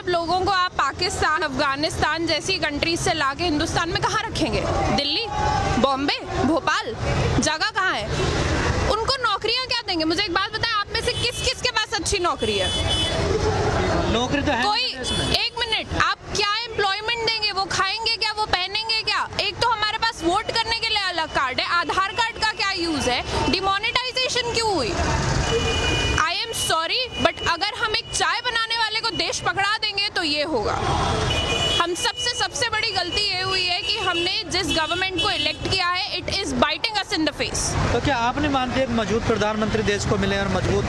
सब लोगों को आप पाकिस्तान, अफगानिस्तान जैसी कंट्रीज से ला के हिंदुस्तान में कहाँ रखेंगे? दिल्ली, बॉम्बे, भोपाल, जगह कहाँ है? उनको नौकरियाँ क्या देंगे? मुझे एक बात बताएं, आप में से किस किस के पास अच्छी नौकरी है? नौकरी तो है कोई, एक मिनट, आप क्या एम्प्लॉयमेंट देंगे? वो खाएंगे क्या? वो पहनेंगे क्या? एक तो हमारे पास वोट करने के लिए अलग कार्ड है, आधार कार्ड का क्या यूज है? डिमोनेटाइजेशन क्यों हुई? आई एम सॉरी, बट अगर हम एक चाय बनाने वाले को देश पकड़ा देंगे तो ये होगा। हम सबसे बड़ी गलती ये हुई है कि हमने जिस गवर्नमेंट को इलेक्ट किया है, it is biting us in the face. तो क्या आप नहीं मानते एक मजबूत प्रधानमंत्री देश को मिले और मजबूत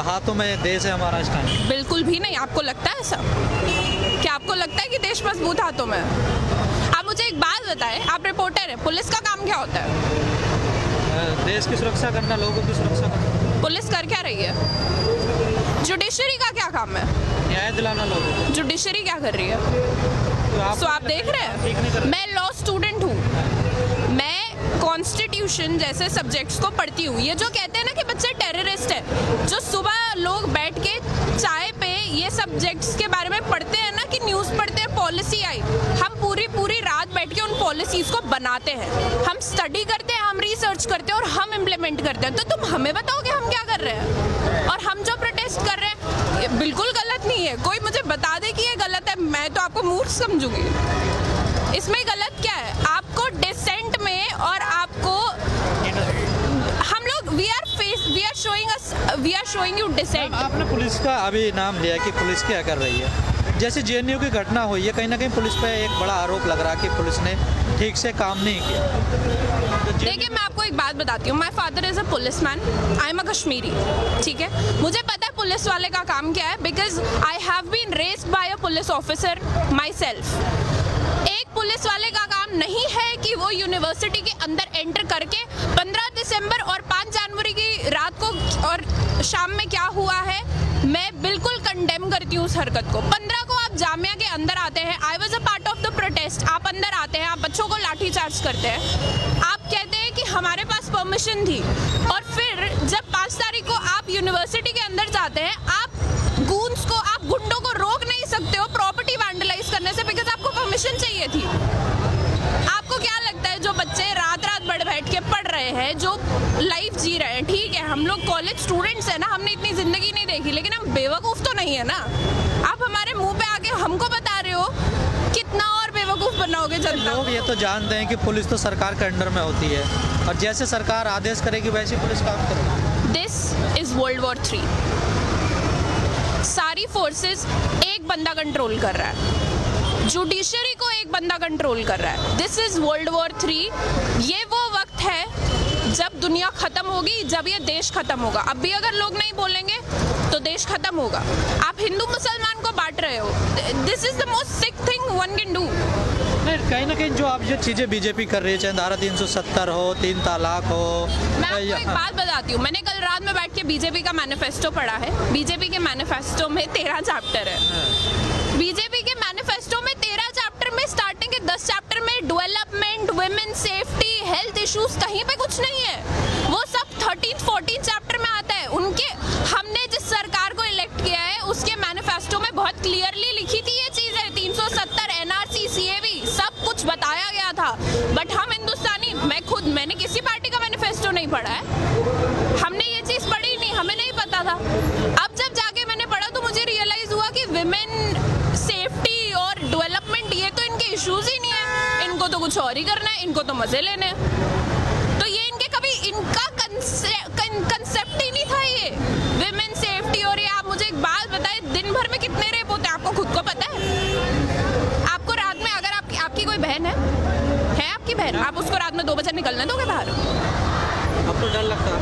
हाथों में देश है हमारा इस टाइम? बिल्कुल भी नहीं। आपको लगता है ऐसा? क्या आपको लगता है कि देश मजबूत हाथों में है? आप मुझे एक बात बताएं, आप रिपोर्टर हैं, पुलिस का काम क्या होता है? देश की सुरक्षा करना, लोगों की सुरक्षा करना। पुलिस कर क्या रही है? जुडिशरी का क्या काम है? न्याय दिलाना लोगों को। जुडिशरी क्या कर रही है? सो आप देख रहे हैं, मैं लॉ स्टूडेंट हूँ, मैं कॉन्स्टिट्यूशन जैसे सब्जेक्ट्स को पढ़ती हूँ। ये जो कहते हैं ना कि बच्चे टेररिस्ट है, जो सुबह लोग बैठ के चाय पे ये सब्जेक्ट्स के बारे में पढ़ते हैं ना, कि न्यूज़ पढ़ते हैं, पॉलिसी आई, हम पूरी रात बैठ के उन पॉलिसीज को बनाते हैं, हम स्टडी करते हैं, हम रिसर्च करते हैं और हम इम्प्लीमेंट करते हैं। तो तुम हमें बताओ कि हम क्या कर रहे हैं? और हम जो प्रोटेस्ट कर रहे हैं ये बिल्कुल गलत नहीं है। कोई मुझे बता दे कि ये गलत है, मैं तो आपको मूर्ख समझूंगी। इसमें गलत क्या है? आपको डिसेंट में और आपको हम लोग we are showing you dissent. आपने पुलिस का अभी नाम लिया कि पुलिस क्या कर रही है। जैसे जेएनयू की घटना हुई है, कहीं ना कहीं पुलिस पे एक बड़ा आरोप लग रहा है कि पुलिस ने ठीक से काम नहीं किया। देखिए, मैं आपको एक बात बताती हूँ। My father is a police man, I am a Kashmiri, ठीक है? मुझे पता है पुलिस वाले का काम क्या है, because I have been raised by a police officer myself. एक पुलिस वाले का काम नहीं है कि वो यूनिवर्सिटी के अंदर एंटर करके 15 दिसंबर और 5 जनवरी की रात को और शाम में क्या हुआ है, मैं बिल्कुल कंडेम करती हूँ उस हरकत को। 15 को आप जामिया के अंदर आते हैं, I was a part of the protest, आप अंदर आते हैं, आप बच्चों को लाठी चार्ज करते हैं, आप कहते हैं कि हमारे पास परमिशन थी, और फिर जब 5 तारीख को आप यूनिवर्सिटी के अंदर जाते हैं, आप गूंस को, आप गुंडों को रोक नहीं सकते हो प्रॉपर्टी वैंडलाइज करने से, बिकॉज आपको परमिशन चाहिए थी। आपको क्या लगता है जो बच्चे रात बैठ के पढ़ रहे हैं, जो लाइफ जी रहे हैं, ठीक है, हम लोग कॉलेज स्टूडेंट्स हैं ना, हमने इतनी जिंदगी नहीं देखी, लेकिन हम बेवकूफ़ तो नहीं है ना। आप हमारे मुंह पे आके हमको बता रहे हो, कितना और बेवकूफ़ बनाओगे जनता? लोग ये तो जानते हैं कि पुलिस तो सरकार के अंडर में होती है, और जैसे सरकार आदेश करेगी वैसी पुलिस काम करेगी। This is World War III। सारी फोर्सेस एक बंदा कंट्रोल कर रहा है, जुडिशरी को एक बंदा कंट्रोल कर रहा है। This is World War III। ये वो वक्त है जब दुनिया खत्म होगी, जब ये देश खत्म होगा। अब भी अगर लोग नहीं बोलेंगे तो देश खत्म होगा। आप हिंदू मुसलमान को बांट रहे हो। This is the most sick thing one can do. नहीं, कहीं ना कहीं जो आप ये चीज़ें बीजेपी कर रही है, चाहे धारा 370 हो, 3 तलाक हो। मैं आपको एक बात बताती हूँ, मैंने कल रात में बैठ के बीजेपी का मैनिफेस्टो पढ़ा है। बीजेपी के मैनिफेस्टो में 13 चैप्टर है। बीजेपी के मैनिफेस्टो में 13 चैप्टर में स्टार्टिंग के 10 चैप्टर में development, women safety, health issues, कहीं पे कुछ नहीं है। वो सब 13-14 चैप्टर में आता है। उनके, हमने जिस सरकार को इलेक्ट किया है उसके मैनिफेस्टो में बहुत क्लियरली लिखी थी ये चीज़ है। 370 एनआरसी, सीएवी, सब कुछ बताया गया था। बट हम हिंदुस्तानी, मैंने किसी पार्टी का मैनिफेस्टो नहीं पढ़ा है, हमने ये चीज़ पढ़ी नहीं, हमें नहीं पता था। अब जब जाके मैंने पढ़ा तो मुझे रियलाइज हुआ कि विमेन सेफ्टी और डेवलपमेंट ये तो इनके इश्यूज ही नहीं है, इनको तो कुछ और ही करना है, इनको तो मजे लेने हैं। तो ये इनके कभी इनका कंसेप्ट ही नहीं था ये विमेन सेफ्टी। और ये आप मुझे एक बात बताएं, दिन भर में कितने रेप होते हैं आपको खुद को पता है? आपको रात में, अगर आपकी कोई बहन है आपकी बहन, आप उसको रात में 2 बजे निकलने दोगे बाहर? अब तो डर लगता है।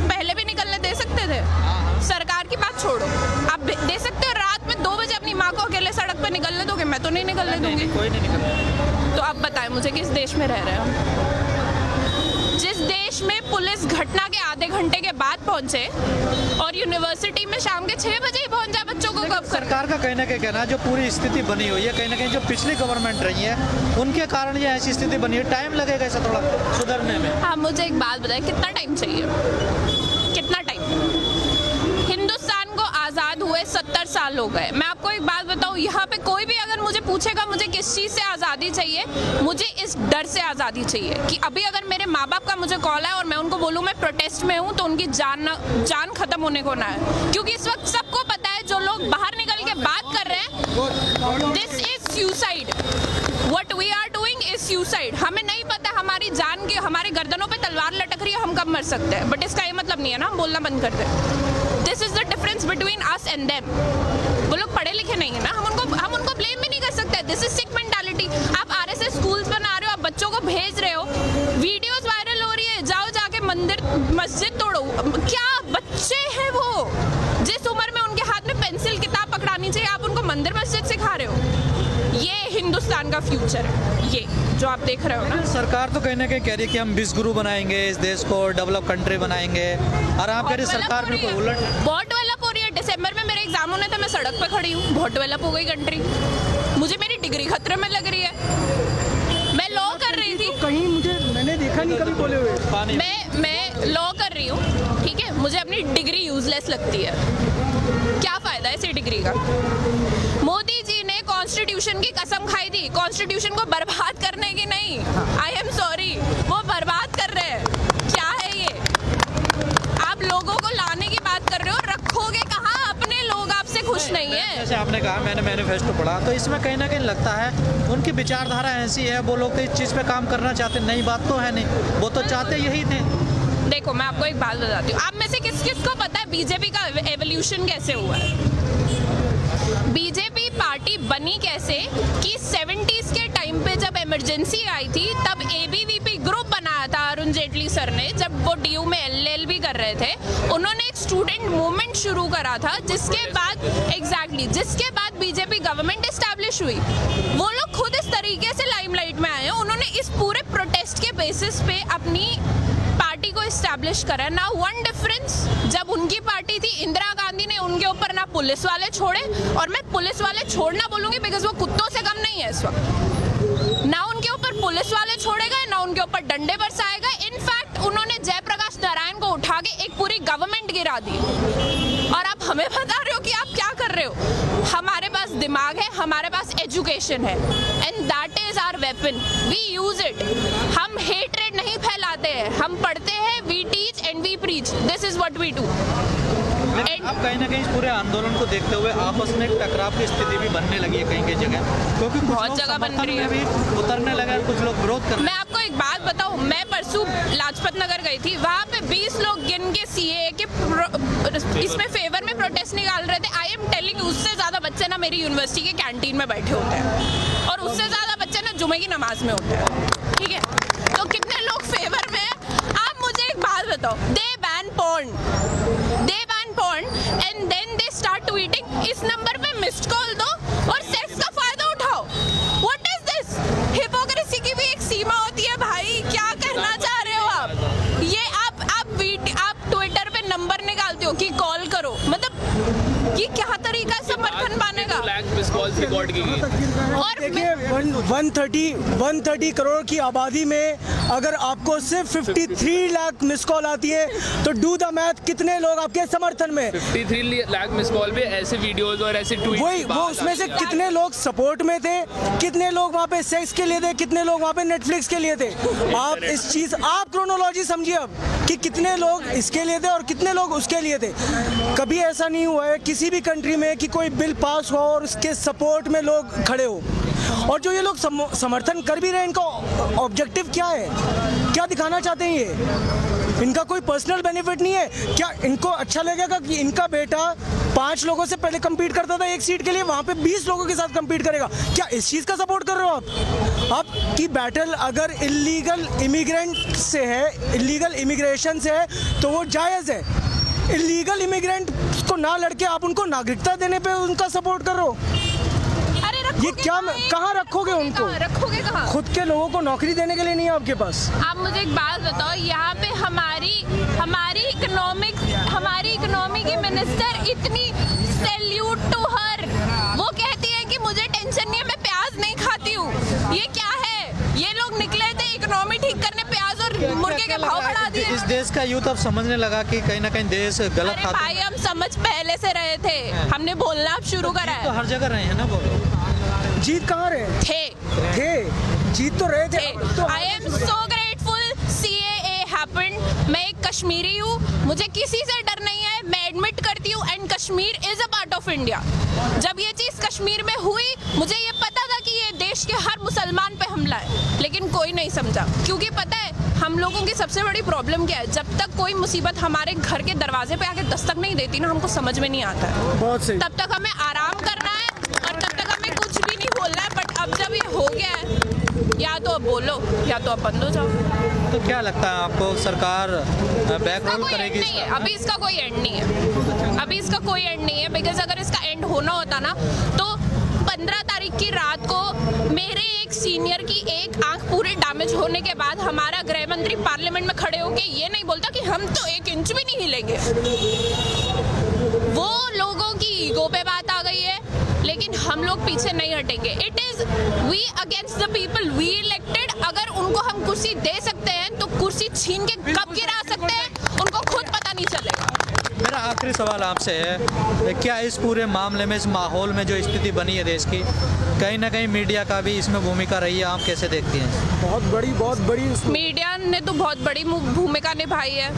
पहले भी निकलने दे सकते थे। सरकार की बात छोड़ो, आप दे सकते हो रात में 2 बजे अपनी माँ को अकेले सड़क पे निकलने दोगे? मैं तो नहीं निकलने दूंगी। कोई नहीं निकलता। तो अब बताएं मुझे, किस देश में रह रहे हैं? जिस देश में पुलिस घटना के आधे घंटे के बाद पहुंचे और यूनिवर्सिटी में शाम के 6 बजे ही पहुंच जाए बच्चों को कब? सरकार का कहना क्या कहना, जो पूरी स्थिति बनी हुई है, कहीं ना कहीं जो पिछली गवर्नमेंट रही है उनके कारण ये ऐसी स्थिति बनी है। टाइम लगेगा ऐसा थोड़ा सुधरने में। हाँ, मुझे एक बात बताएं, कितना टाइम चाहिए? कितना टाइम? हिंदुस्तान को आज़ाद हुए 70 साल हो गए। मैं आपको एक बात बताऊँ, यहाँ पे कोई भी अगर मुझे पूछेगा मुझे किस चीज़ से आज़ादी चाहिए, मुझे इस डर से आज़ादी चाहिए कि अभी अगर मेरे माँ बाप का मुझे कॉल है और मैं उनको बोलूँ मैं प्रोटेस्ट में हूँ, तो उनकी जान खत्म होने को ना है। क्योंकि इस वक्त सबको पता है जो लोग बाहर निकल के बात कर रहे हैं, this is suicide. What we are doing is suicide। हमें नहीं पता हमारी जान की, हमारे गर्दनों पे तलवार लटक रही है, हम कब मर सकते हैं, बट इसका ये मतलब नहीं है ना हम बोलना बंद कर दें। This is the difference between us and them. वो लोग पढ़े लिखे नहीं है ना, हम उनको ब्लेम भी नहीं कर सकते। This is sick mentality. आप आरएसएस स्कूल्स बना रहे हो, आप बच्चों को भेज रहे हो, वीडियोस वायरल हो रही है, जाओ जाके मस्जिद तोड़ो। क्या बच्चे हैं वो, जिस उम्र में उनके हाथ में पेंसिल किताब पकड़ानी चाहिए, आप उनको मंदिर मस्जिद सिखा रहे हो। ये हिंदुस्तान का फ्यूचर है, ये जो आप देख रहे हो ना। सरकार तो कहीं ना कहीं कह रही है कि हम विश्वगुरु बनाएंगे, इस देश को डेवलप कंट्री बनाएंगे, और आप कह रही सरकार में कोई उलट। बहुत डेवलप हो रही है। दिसंबर में मेरे एग्जाम होने थे, मैं सड़क पे खड़ी हूँ, बहुत डेवलप हो गई कंट्री। मुझे मेरी डिग्री खतरे में लग रही है। मैं लॉ कर रही थी, कहीं मैंने देखा नहीं कभी बोले हुए। मैं लॉ कर रही हूँ, ठीक है, मुझे अपनी डिग्री यूजलेस लगती है। क्या फायदा है इसी डिग्री का। मोदी जी ने कॉन्स्टिट्यूशन की कसम खाई थी, कॉन्स्टिट्यूशन को बर्बाद करने की नहीं। आई एम सॉरी, वो बर्बाद कर रहे हैं। क्या है ये, आप लोगों को लाने की बात कर रहे हो, रखोगे कहाँ? अपने लोग आपसे खुश नहीं है। जैसे आपने कहा मैंने मैनिफेस्टो पढ़ा, तो इसमें कहीं ना कहीं लगता है उनकी विचारधारा ऐसी है, वो लोग तो इस चीज़ पे काम करना चाहते, नई बात तो है नहीं, वो तो चाहते यही थे। देखो मैं आपको एक बात बताती हूँ, आप में से किस किस को पता है बीजेपी का एवोल्यूशन कैसे हुआ है? बीजेपी पार्टी बनी कैसे कि 70s के टाइम पे जब इमरजेंसी आई थी, तब एबीवीपी ग्रुप बनाया था अरुण जेटली सर ने, जब वो डीयू में एलएलबी कर रहे थे। उन्होंने एक स्टूडेंट मूवमेंट शुरू करा था, जिसके बाद बीजेपी गवर्नमेंट एस्टैब्लिश हुई। वो लोग खुद इस तरीके से लाइमलाइट में आए हैं, उन्होंने इस पूरे प्रोटेस्ट के बेसिस पे अपनी पार्टी को एस्टैब्लिश करा। ना वन डिफरेंस, जब उनकी पार्टी थी इंदिरा गांधी ने उनके ऊपर ना पुलिस वाले छोड़े, और मैं पुलिस वाले छोड़ना बोलूंगी बिकॉज वो कुत्तों से कम नहीं है इस वक्त। ना उनके ऊपर पुलिस वाले छोड़े गए, ना उनके ऊपर डंडे बरसाए गए। इनफैक्ट उन्होंने जयप्रकाश नारायण को उठा के एक पूरी गवर्नमेंट गिरा दी। और आप हमें बता रहे हो कि आप क्या कर रहे हो? हमारे पास दिमाग है, हमारे पास एजुकेशन है, and that is our weapon, we use it. हम हेट्रेड नहीं फैलाते हैं, हम पढ़ते हैं, we teach and we preach, this is what we do. अब कहीं ना कहीं इस पूरे आंदोलन को देखते हुए आपस में एक टकराव की स्थिति भी बनने लगी है कहीं कहीं जगह, क्योंकि कुछ बहुत लोग जगह बन समर्थन रही है। में भी उतरने लगे, कुछ लोग विरोध कर रहे मैं आपको एक बात बताऊं, मैं परसों लाजपत नगर गई थी, वहाँ पे 20 लोग गिन के सीए के इसमें फेवर में प्रोटेस्ट निकाल रहे थे। आई एम टेलिंग, उससे ज्यादा बच्चे ना मेरी यूनिवर्सिटी के कैंटीन में बैठे होते हैं, और उससे ज्यादा बच्चे ना जुमे की नमाज में होते हैं, ठीक है? तो कितने लोग फेवर में हैं? आप मुझे एक बात बताओ, they ban porn and then they start tweeting, इस नंबर पे मिस्ड कॉल दो और सेक्स का फायदा उठाओ। What is this? हिपोक्रेसी की भी एक सीमा होती है भाई, क्या कहना चाह रहे हो आप? ये आप ट्विटर पे नंबर निकालते हो कि कॉल करो, मतलब ये क्या तरीका है समर्थन पाने का? और देखिए 130 करोड़ की आबादी में अगर आपको सिर्फ 53 लाख मिस कॉल आती है, तो डू द मैथ, कितने लोग आपके समर्थन में? 53 लाख मिस कॉल पे ऐसे वीडियोस और ऐसे ट्वीट, वो उसमें से कितने लोग सपोर्ट में थे, कितने लोग वहाँ पे सेक्स के लिए थे, कितने लोग वहाँ पे नेटफ्लिक्स के लिए थे? आप क्रोनोलॉजी समझिए अब कि कितने लोग इसके लिए थे और कितने लोग उसके लिए थे। कभी ऐसा नहीं हुआ है किसी भी कंट्री में कि कोई बिल पास हो और उसके सपोर्ट में लोग खड़े हो। और जो ये लोग समर्थन कर भी रहे हैं, इनका ऑब्जेक्टिव क्या है? क्या दिखाना चाहते हैं ये? इनका कोई पर्सनल बेनिफिट नहीं है क्या? इनको अच्छा लगेगा कि इनका बेटा 5 लोगों से पहले compete करता था एक सीट के लिए, वहाँ पे 20 लोगों के साथ compete करेगा? क्या इस चीज़ का सपोर्ट कर रहे हो आप? आपकी बैटल अगर इलीगल इमिग्रेंट से है, इलीगल इमिग्रेशन से है, तो वो जायज़ है। इलीगल इमिग्रेंट को ना लड़के आप उनको नागरिकता देने पे उनका सपोर्ट कर रहे हो? ये क्या, कहाँ रखोगे उनको? रखोगे कहाँ? खुद के लोगों को नौकरी देने के लिए नहीं है आपके पास। आप मुझे एक बात बताओ, यहाँ पे हमारी इकोनॉमी की मिनिस्टर इतनी, सैल्यूट टू हर, वो कहती है कि मुझे टेंशन नहीं है, मैं प्याज नहीं खाती हूँ। ये क्या है? ये लोग निकले थे इकोनॉमी ठीक करने, प्याज और मुर्गे के भाव बढ़ा दिए। इस देश का यूथ अब समझने लगा कि कहीं ना कहीं देश गलत अरे हाथों भाई हम समझ पहले से रहे थे, हमने बोलना अब शुरू करा तो है। हर जगह रहे हैं ना वो। जीत कहाँ रहे थे, जीत तो रहे थे। तो I am so grateful CAA happened. मैं एक कश्मीरी हूँ, मुझे किसी से डर नहीं है, मैं एडमिट करती हूँ and Kashmir is a part of India. जब ये चीज़ कश्मीर में हुई मुझे ये पता था कि ये देश के हर मुसलमान पे हमला है, लेकिन कोई नहीं समझा। क्योंकि पता है हम लोगों की सबसे बड़ी प्रॉब्लम क्या है, जब तक कोई मुसीबत हमारे घर के दरवाजे पे आके दस्तक नहीं देती ना, हमको समझ में नहीं आता है। बहुत सही। तब तक हमें आराम करना है और तब तक हमें कुछ भी नहीं बोलना है। बट अब जब ये हो गया है, या तो अब बोलो या तो अब बंद हो जाओ। तो क्या लगता है आपको, सरकार बैक इसका रोल कोई एंड करेगी नहीं है, इसका? अभी इसका कोई एंड नहीं है, अभी इसका कोई एंड नहीं है। बिकॉज अगर इसका एंड होना होता ना तो 15 तारीख की रात को मेरे एक सीनियर की एक आंख पूरी डैमेज होने के बाद हमारा गृह मंत्री पार्लियामेंट में खड़े होके ये नहीं बोलता कि हम तो 1 इंच भी नहीं हिलेंगे। वो लोगों की ईगो पे बात आ गई है, लेकिन हम लोग पीछे नहीं हटेंगे। It is we against the people we elected. अगर उनको हम कुर्सी दे सकते हैं तो कुर्सी छीन के कब गिरा सकते हैं उनको खुद पता नहीं चलेगा। मेरा आखिरी सवाल आपसे है, क्या इस पूरे मामले में, इस माहौल में जो स्थिति बनी है देश की, कहीं ना कहीं मीडिया का भी इसमें भूमिका रही है? आप कैसे देखती हैं? बहुत बड़ी मीडिया ने तो बहुत बड़ी भूमिका निभाई है,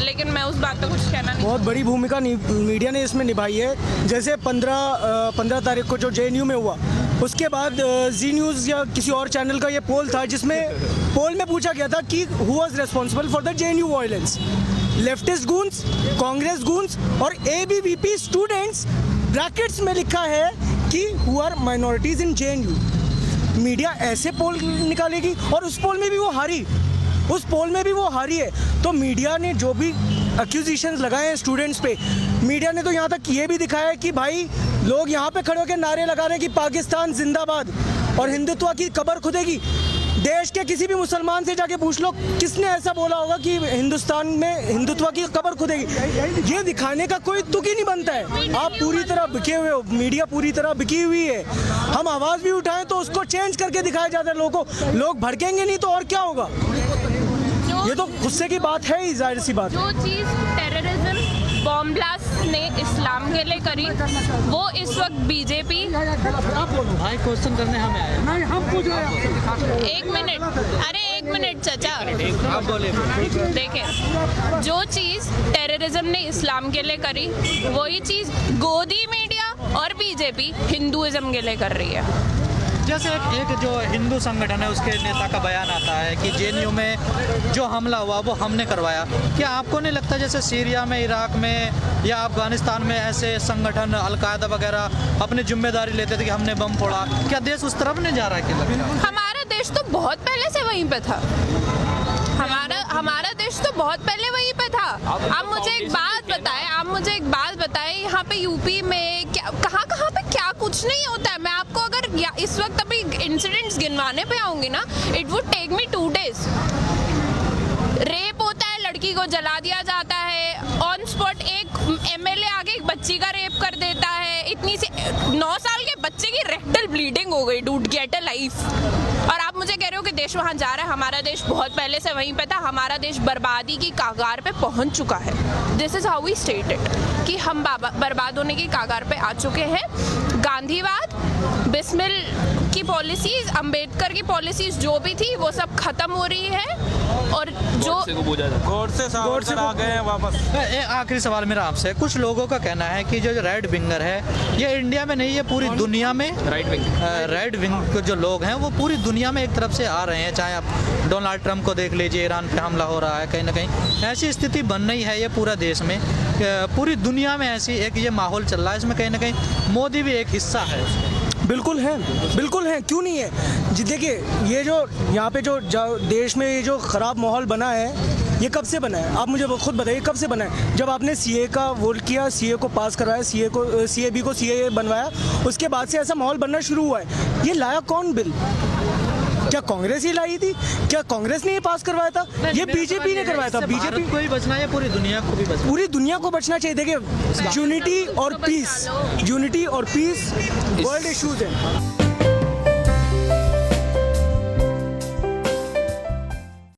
लेकिन मैं उस बात पे कुछ कहना नहीं। बहुत बड़ी भूमिका मीडिया ने इसमें निभाई है। जैसे 15 तारीख को जो JNU में हुआ, उसके बाद जी न्यूज़ या किसी और चैनल का ये पोल था, जिसमें पोल में पूछा गया था कि who was responsible for the JNU violence. Leftist goons, Congress goons और ABVP स्टूडेंट्स, ब्रैकेट्स में लिखा है कि who are minorities in JNU। Media ऐसे पोल निकालेगी, और उस पोल में भी वो हारी है। तो मीडिया ने जो भी एक्यूजिशंस लगाए हैं स्टूडेंट्स पे, मीडिया ने तो यहाँ तक ये भी दिखाया है कि भाई लोग यहाँ पे खड़े होकर नारे लगा रहे हैं कि पाकिस्तान जिंदाबाद और हिंदुत्व की कब्र खुदेगी। देश के किसी भी मुसलमान से जाके पूछ लो किसने ऐसा बोला होगा कि हिंदुस्तान में हिंदुत्व की कब्र खुदेगी। ये दिखाने का कोई तुक ही नहीं बनता है। आप पूरी तरह बिके हुए हो, मीडिया पूरी तरह बिकी हुई है। हम आवाज़ भी उठाएं तो उसको चेंज करके दिखाया जाता है लोगों को। लोग भड़केंगे नहीं तो और क्या होगा? ये तो गुस्से की बात है ही, जाहिर सी बात। जो चीज़ टेररिज्म बॉम्ब ब्लास्ट ने इस्लाम के लिए करी, वो इस वक्त बीजेपी। भाई क्वेश्चन करने हमें आए। नहीं, हम पूछ रहे हैं। एक मिनट, अरे एक मिनट चाचा, आप बोले। देखें जो चीज़ टेररिज्म ने इस्लाम के लिए करी, वही चीज़ गोदी मीडिया और बीजेपी हिंदुइज्म के लिए कर रही है। जैसे एक जो हिंदू संगठन है उसके नेता का बयान आता है कि JNU में जो हमला हुआ वो हमने करवाया। क्या आपको नहीं लगता जैसे सीरिया में, इराक में या अफगानिस्तान में ऐसे संगठन अलकायदा वगैरह अपनी जिम्मेदारी लेते थे कि हमने बम फोड़ा? क्या देश उस तरफ नहीं जा रहा है? क्या लगता है? हमारा देश तो बहुत पहले से वहीं पे था। हमारा देश तो बहुत पहले वहीं पे था। आप मुझे एक बात बताएं, यहाँ पे यूपी में क्या कहाँ पे क्या कुछ नहीं होता है। मैं आपको अगर इस वक्त अभी इंसिडेंट्स गिनवाने पे आऊंगी ना, it would take me 2 days। Rape होता है, लड़की को जला दिया जाता है ऑन स्पॉट। एक MLA आगे एक बच्ची का रेप कर देता है। इतनी सी 9 साल के बच्चे की रेक्टल ब्लीडिंग हो गई। Dude get a life. और आप मुझे कह रहे हो कि देश वहाँ जा रहा है। हमारा देश बहुत पहले से वहीं पे था। हमारा देश बर्बादी की कागार पे पहुँच चुका है। This is how we stated कि हम बर्बाद होने की कागार पे आ चुके हैं। गांधीवाद, बिस्मिल की पॉलिसीज, अंबेडकर की पॉलिसीज जो भी थी वो सब खत्म हो रही है। और जो गोड से आ गए हैं वापस। आखिरी सवाल मेरा आपसे, कुछ लोगों का कहना है कि जो रेड विंगर है ये इंडिया में नहीं, ये पूरी दुनिया में राइट विंग जो लोग हैं वो पूरी दुनिया में एक तरफ से आ रहे हैं। चाहे आप डोनाल्ड ट्रंप को देख लीजिए, ईरान पे हमला हो रहा है, कहीं ना कहीं ऐसी स्थिति बन रही है ये पूरा देश में, पूरी दुनिया में ऐसी एक ये माहौल चल रहा है। इसमें कहीं ना कहीं मोदी भी एक हिस्सा है उसमें। बिल्कुल है, क्यों नहीं है जी। देखिए ये जो यहाँ पे जो देश में ये जो ख़राब माहौल बना है, ये कब से बना है? आप मुझे खुद बताइए कब से बना है? जब आपने CA का वोट किया, CA को पास करवाया, CAB को CA बनवाया, उसके बाद से ऐसा माहौल बनना शुरू हुआ है। ये लाया कौन बिल? क्या कांग्रेस ही लाई थी? क्या कांग्रेस ने ये पास करवाया था? ये बीजेपी ने करवाया था। बीजेपी को ही बचना है, पूरी दुनिया को भी बचना, पूरी दुनिया को बचना चाहिए। देखिए यूनिटी और पीस वर्ल्ड इश्यूज है।